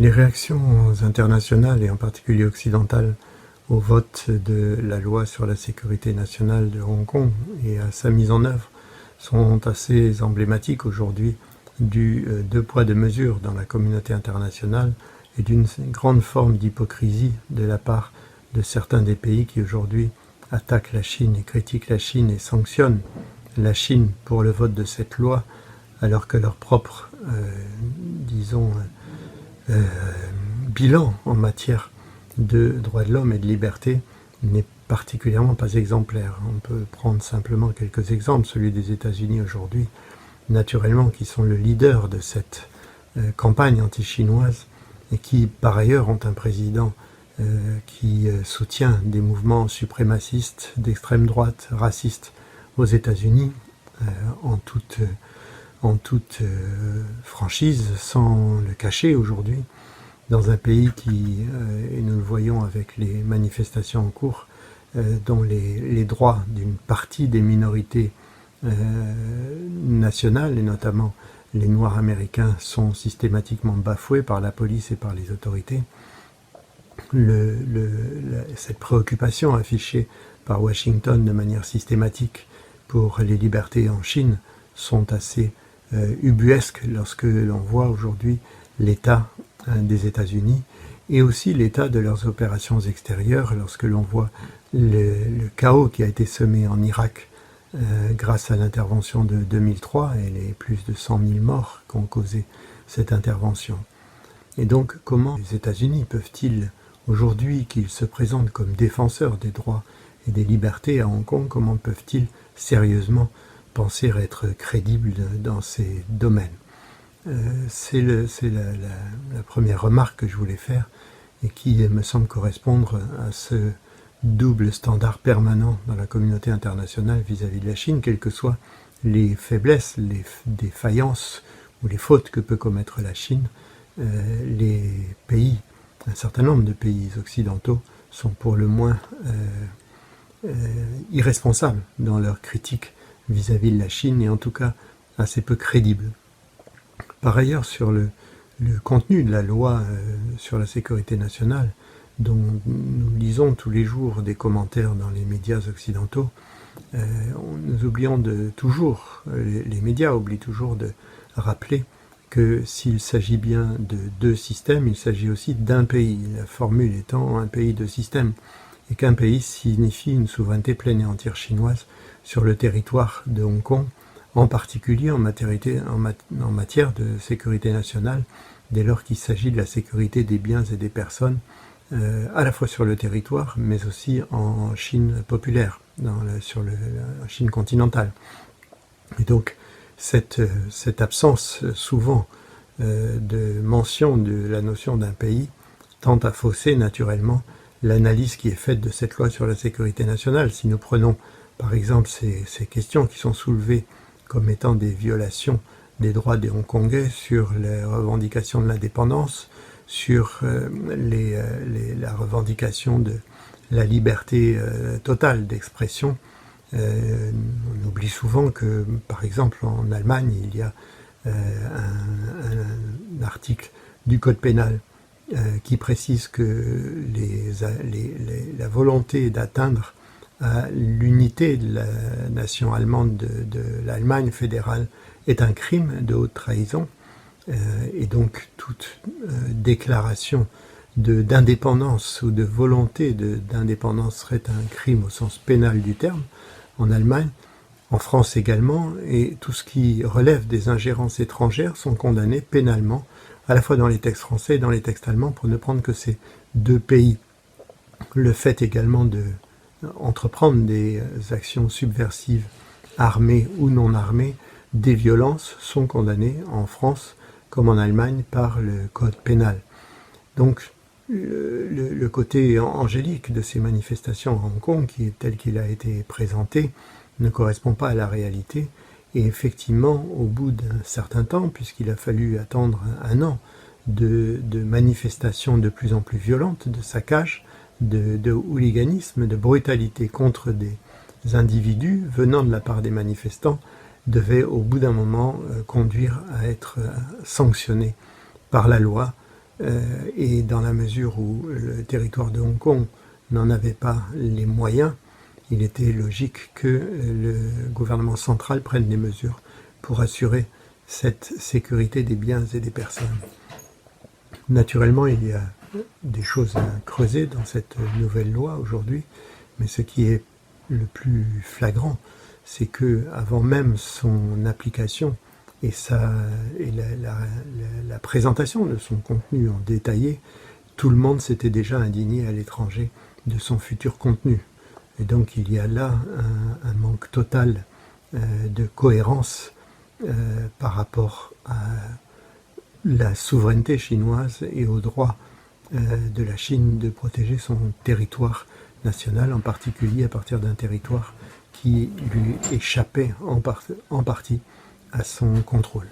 Les réactions internationales, et en particulier occidentales, au vote de la loi sur la sécurité nationale de Hong Kong et à sa mise en œuvre sont assez emblématiques aujourd'hui du deux poids deux mesures dans la communauté internationale et d'une grande forme d'hypocrisie de la part de certains des pays qui aujourd'hui attaquent la Chine et critiquent la Chine et sanctionnent la Chine pour le vote de cette loi, alors que leur propre, bilan en matière de droits de l'homme et de liberté n'est particulièrement pas exemplaire. On peut prendre simplement quelques exemples, celui des États-Unis aujourd'hui, naturellement, qui sont le leader de cette campagne anti-chinoise et qui, par ailleurs, ont un président qui soutient des mouvements suprémacistes, d'extrême droite, racistes aux États-Unis, en toute franchise, sans le cacher aujourd'hui, dans un pays qui, et nous le voyons avec les manifestations en cours, dont les droits d'une partie des minorités nationales, et notamment les Noirs américains, sont systématiquement bafoués par la police et par les autorités. Cette préoccupation affichée par Washington de manière systématique pour les libertés en Chine sont assez ubuesques lorsque l'on voit aujourd'hui l'état des États-Unis et aussi l'état de leurs opérations extérieures, lorsque l'on voit le chaos qui a été semé en Irak grâce à l'intervention de 2003 et les plus de 100 000 morts qu'ont causé cette intervention. Et donc, comment les États-Unis peuvent-ils, aujourd'hui qu'ils se présentent comme défenseurs des droits et des libertés à Hong Kong, comment peuvent-ils sérieusement penser être crédibles dans ces domaines? C'est la première remarque que je voulais faire et qui me semble correspondre à ce double standard permanent dans la communauté internationale vis-à-vis de la Chine, quelles que soient les faiblesses, les défaillances ou les fautes que peut commettre la Chine. Les pays, un certain nombre de pays occidentaux sont pour le moins irresponsables dans leur critique vis-à-vis de la Chine et en tout cas assez peu crédibles. Par ailleurs, sur le contenu de la loi sur la sécurité nationale, dont nous lisons tous les jours des commentaires dans les médias occidentaux, nous oublions toujours, les médias oublient toujours de rappeler que s'il s'agit bien de deux systèmes, il s'agit aussi d'un pays, la formule étant un pays de système, et qu'un pays signifie une souveraineté pleine et entière chinoise sur le territoire de Hong Kong, en particulier en matière de sécurité nationale, dès lors qu'il s'agit de la sécurité des biens et des personnes, à la fois sur le territoire, mais aussi en Chine populaire, sur la Chine continentale. Et donc, cette absence souvent de mention de la notion d'un pays tend à fausser naturellement l'analyse qui est faite de cette loi sur la sécurité nationale. Si nous prenons par exemple ces questions qui sont soulevées comme étant des violations des droits des Hongkongais sur les revendications de l'indépendance, sur la revendication de la liberté totale d'expression, on oublie souvent que, par exemple, en Allemagne, il y a un article du Code pénal qui précise que la volonté d'atteindre à l'unité de la nation allemande de l'Allemagne fédérale est un crime de haute trahison, et donc toute déclaration d'indépendance ou de volonté d'indépendance serait un crime au sens pénal du terme, en Allemagne, en France également, et tout ce qui relève des ingérences étrangères sont condamnés pénalement, à la fois dans les textes français et dans les textes allemands, pour ne prendre que ces deux pays. Le fait également d'entreprendre des actions subversives, armées ou non armées, des violences sont condamnées en France comme en Allemagne par le code pénal. Donc le côté angélique de ces manifestations à Hong Kong, qui est tel qu'il a été présenté, ne correspond pas à la réalité. Et effectivement, au bout d'un certain temps, puisqu'il a fallu attendre un an de manifestations de plus en plus violentes, de saccages, de hooliganisme, de brutalité contre des individus venant de la part des manifestants, devait au bout d'un moment conduire à être sanctionné par la loi et dans la mesure où le territoire de Hong Kong n'en avait pas les moyens, il était logique que le gouvernement central prenne des mesures pour assurer cette sécurité des biens et des personnes. Naturellement, il y a des choses à creuser dans cette nouvelle loi aujourd'hui, mais ce qui est le plus flagrant, c'est que avant même son application et la présentation de son contenu en détaillé, tout le monde s'était déjà indigné à l'étranger de son futur contenu. Et donc il y a là un manque total de cohérence par rapport à la souveraineté chinoise et au droit de la Chine de protéger son territoire national, en particulier à partir d'un territoire qui lui échappait en partie à son contrôle.